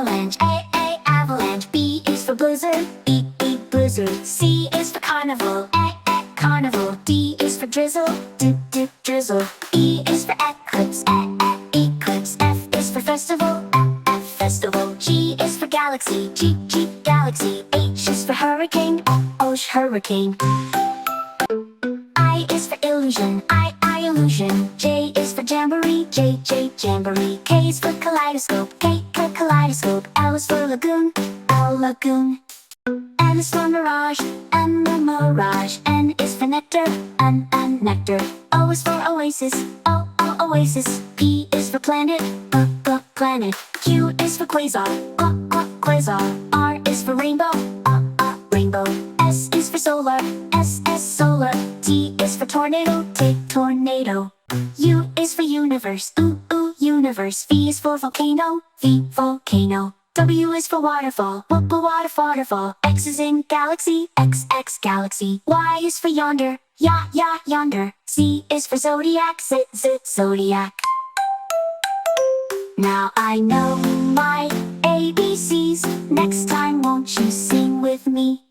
avalanche, avalanche. B is for blizzard, blizzard. C is for carnival, carnival. D is for drizzle, drizzle. E is for eclipse, eclipse. F is for festival, festival. G is for galaxy, galaxy. H is for hurricane, hurricane. I is for illusion, illusion. J is for jamboree, jamboree. K is for kaleidoscope, kaleidoscope. L is for lagoon, lagoon. N is for mirage, mirage. N is for nectar, nectar. O is for oasis, oasis. P is for planet, planet. Q is for quasar, quasar. R is for rainbow, rainbow. S is for solar, solar. T is for tornado, tornado. U is for universe, universe. V is for volcano, volcano. W is for waterfall, waterfall. X is in galaxy, galaxy. Y is for yonder, yonder. Z is for zodiac, zodiac. Now I know my ABCs. Next time won't you sing with me?